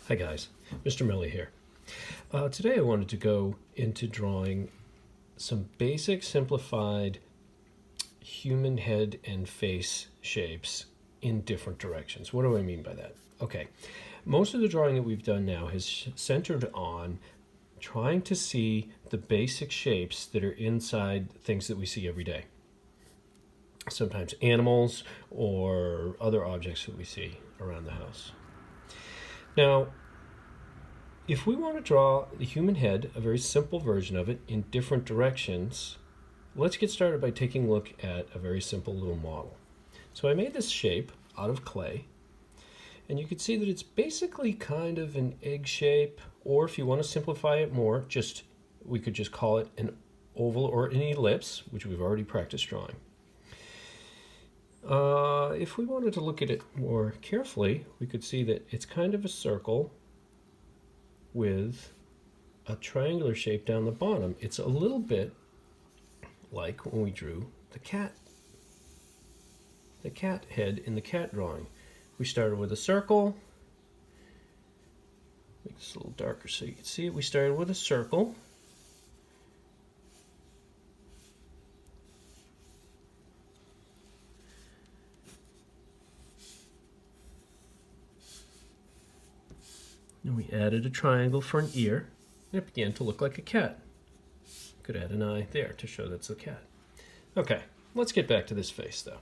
Hi guys, Mr. Meli here. Today I wanted to go into drawing some basic simplified human head and face shapes in different directions. What do I mean by that? Okay, most of the drawing that we've done now has centered on trying to see the basic shapes that are inside things that we see every day. Sometimes animals or other objects that we see around the house. Now, if we want to draw the human head, a very simple version of it, in different directions, let's get started by taking a look at a very simple little model. So I made this shape out of clay, and you can see that it's basically kind of an egg shape, or if you want to simplify it more, we could just call it an oval or an ellipse, which we've already practiced drawing. If we wanted to look at it more carefully, we could see that it's kind of a circle with a triangular shape down the bottom. It's a little bit like when we drew the cat head in the cat drawing. We started with a circle. Make this a little darker so you can see it. We started with a circle. And we added a triangle for an ear, and it began to look like a cat. Could add an eye there to show that's a cat. Okay, let's get back to this face though.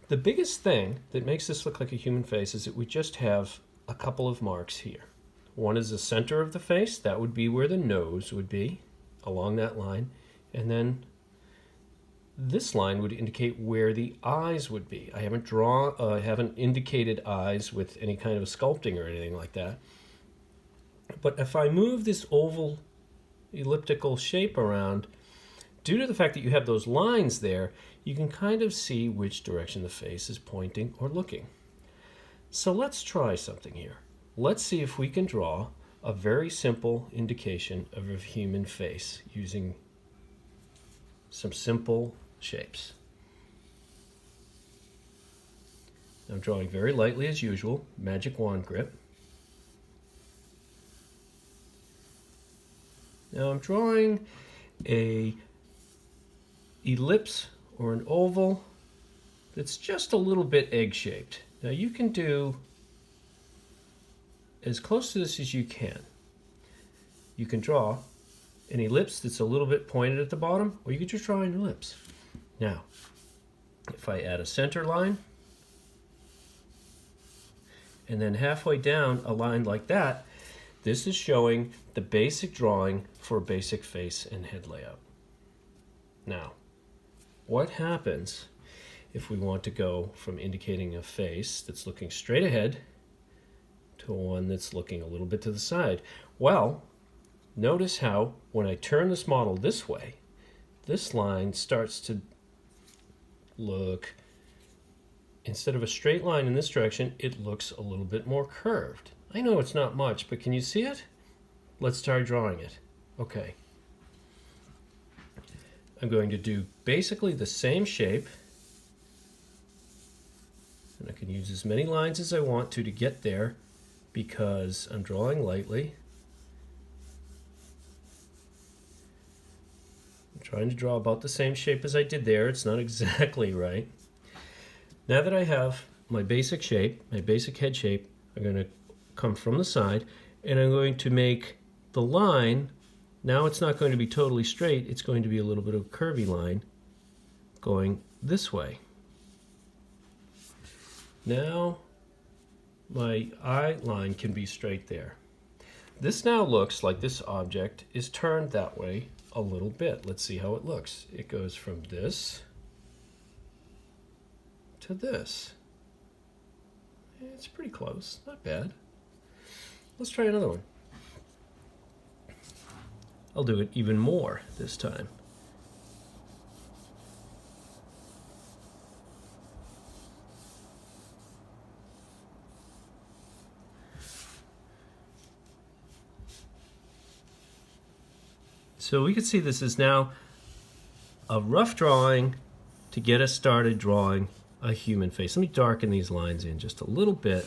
The biggest thing that makes this look like a human face is that we just have a couple of marks here. One is the center of the face, that would be where the nose would be, along that line, and then this line would indicate where the eyes would be. I haven't indicated eyes with any kind of sculpting or anything like that. But if I move this oval elliptical shape around, due to the fact that you have those lines there, you can kind of see which direction the face is pointing or looking. So let's try something here. Let's see if we can draw a very simple indication of a human face using some simple shapes. I'm drawing very lightly as usual, magic wand grip. Now I'm drawing a ellipse or an oval that's just a little bit egg-shaped. Now you can do as close to this as you can. You can draw an ellipse that's a little bit pointed at the bottom, or you can just draw an ellipse. Now, if I add a center line, and then halfway down a line like that, this is showing the basic drawing for a basic face and head layout. Now, what happens if we want to go from indicating a face that's looking straight ahead to one that's looking a little bit to the side? Well, notice how when I turn this model this way, this line starts to look, instead of a straight line in this direction, it looks a little bit more curved. I know it's not much, but can you see it? Let's start drawing it. Okay. I'm going to do basically the same shape, and I can use as many lines as I want to get there because I'm drawing lightly. I'm trying to draw about the same shape as I did there. It's not exactly right. Now that I have my basic shape, my basic head shape, I'm going to come from the side, and I'm going to make the line, now it's not going to be totally straight, it's going to be a little bit of a curvy line going this way. Now my eye line can be straight there. This now looks like this object is turned that way a little bit. Let's see how it looks. It goes from this to this. It's pretty close, not bad. Let's try another one. I'll do it even more this time. So we can see this is now a rough drawing to get us started drawing a human face. Let me darken these lines in just a little bit.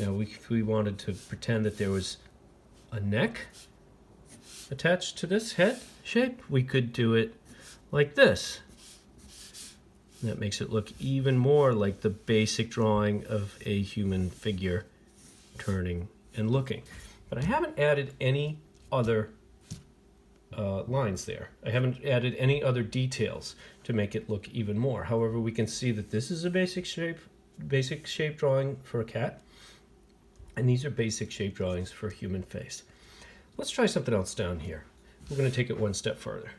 Now, if we wanted to pretend that there was a neck attached to this head shape, we could do it like this. That makes it look even more like the basic drawing of a human figure turning and looking. But I haven't added any other lines there. I haven't added any other details to make it look even more. However, we can see that this is a basic shape drawing for a cat, and these are basic shape drawings for a human face. Let's try something else down here. We're going to take it one step further.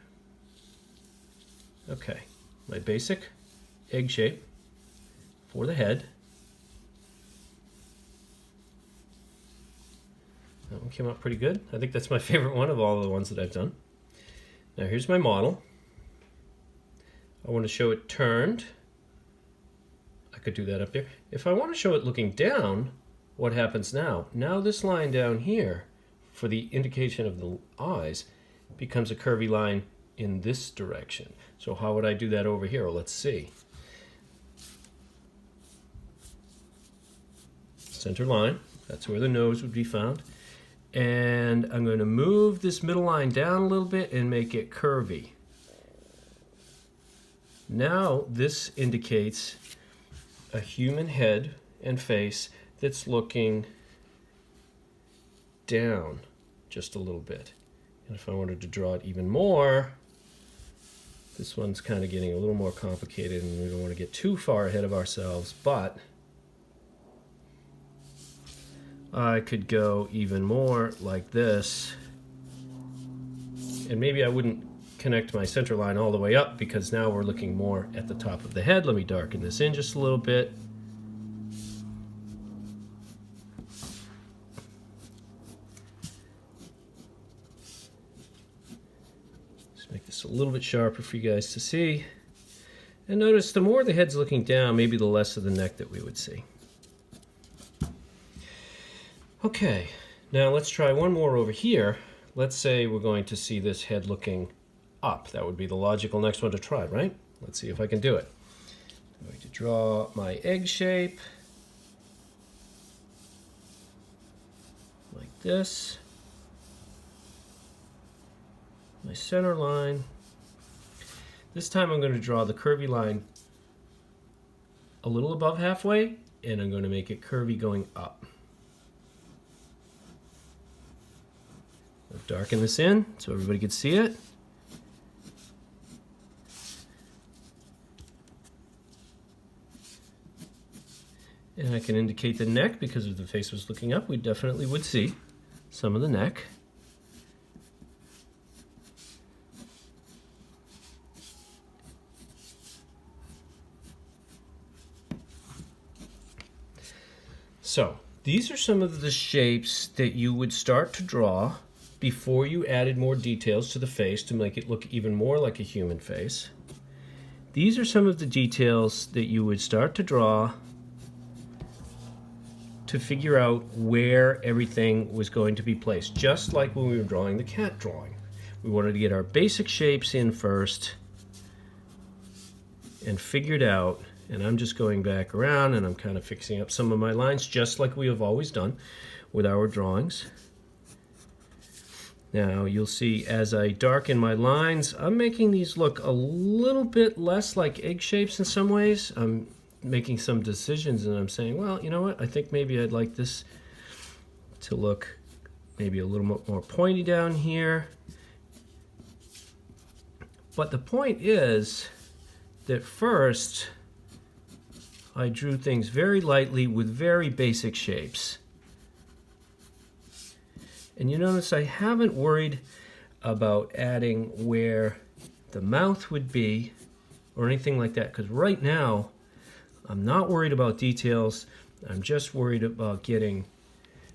Okay, my basic egg shape for the head. That one came out pretty good. I think that's my favorite one of all the ones that I've done. Now here's my model. I want to show it turned. I could do that up there. If I want to show it looking down, what happens now? Now this line down here, for the indication of the eyes, becomes a curvy line in this direction. So how would I do that over here? Well, let's see. Center line, that's where the nose would be found. And I'm going to move this middle line down a little bit and make it curvy. Now this indicates a human head and face that's looking down just a little bit. And if I wanted to draw it even more, this one's kind of getting a little more complicated and we don't want to get too far ahead of ourselves, but I could go even more like this. And maybe I wouldn't connect my center line all the way up because now we're looking more at the top of the head. Let me darken this in just a little bit. Make this a little bit sharper for you guys to see. And notice the more the head's looking down, maybe the less of the neck that we would see. Okay, now let's try one more over here. Let's say we're going to see this head looking up. That would be the logical next one to try, right? Let's see if I can do it. I'm going to draw my egg shape like this. My center line. This time I'm going to draw the curvy line a little above halfway, and I'm going to make it curvy going up. I'll darken this in so everybody can see it. And I can indicate the neck because if the face was looking up, we definitely would see some of the neck. So these are some of the shapes that you would start to draw before you added more details to the face to make it look even more like a human face. These are some of the details that you would start to draw to figure out where everything was going to be placed, just like when we were drawing the cat drawing. We wanted to get our basic shapes in first and figured out. And I'm just going back around and I'm kind of fixing up some of my lines just like we have always done with our drawings. Now you'll see as I darken my lines, I'm making these look a little bit less like egg shapes in some ways. I'm making some decisions and I'm saying, well, you know what? I think maybe I'd like this to look maybe a little more pointy down here. But the point is that first, I drew things very lightly with very basic shapes. And you notice I haven't worried about adding where the mouth would be or anything like that, because right now I'm not worried about details. I'm just worried about getting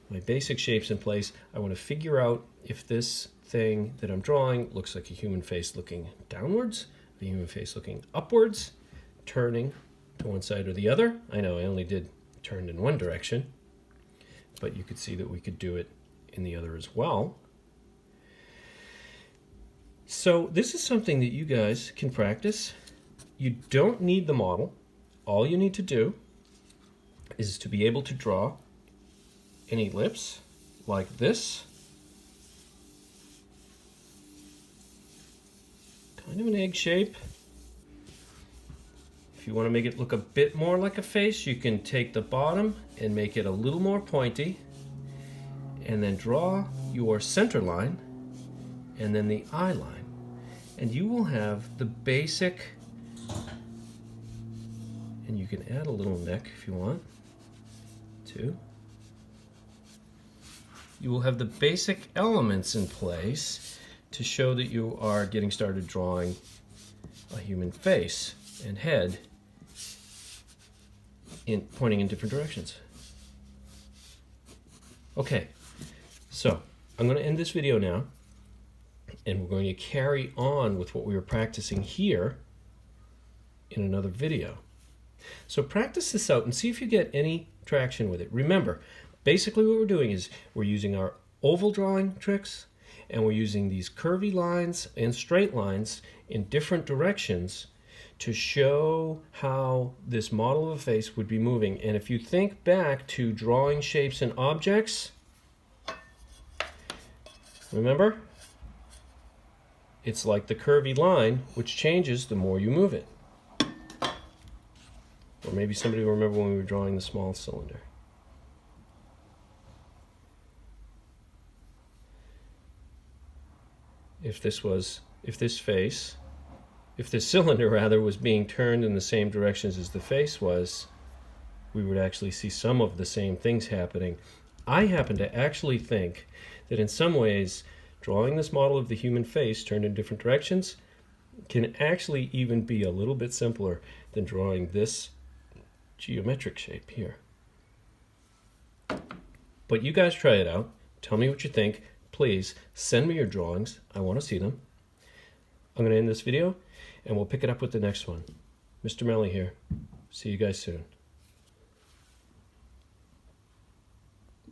my basic shapes in place. I want to figure out if this thing that I'm drawing looks like a human face looking downwards, a human face looking upwards, turning to one side or the other. I know I only did turn in one direction, but you could see that we could do it in the other as well. So this is something that you guys can practice. You don't need the model. All you need to do is to be able to draw an ellipse like this. Kind of an egg shape. If you want to make it look a bit more like a face, you can take the bottom and make it a little more pointy, and then draw your center line and then the eye line, and you will have the basic, and you can add a little neck if you want to. You will have the basic elements in place to show that you are getting started drawing a human face and head pointing in different directions. Okay, so I'm going to end this video now, and we're going to carry on with what we were practicing here in another video. So practice this out and see if you get any traction with it. Remember, basically what we're doing is we're using our oval drawing tricks, and we're using these curvy lines and straight lines in different directions to show how this model of a face would be moving. And if you think back to drawing shapes and objects, remember, it's like the curvy line, which changes the more you move it. Or maybe somebody will remember when we were drawing the small cylinder. If this cylinder rather was being turned in the same directions as the face was, we would actually see some of the same things happening. I happen to actually think that in some ways, drawing this model of the human face turned in different directions can actually even be a little bit simpler than drawing this geometric shape here. But you guys try it out. Tell me what you think. Please send me your drawings. I want to see them. I'm going to end this video, and we'll pick it up with the next one. Mr. Meli here. See you guys soon.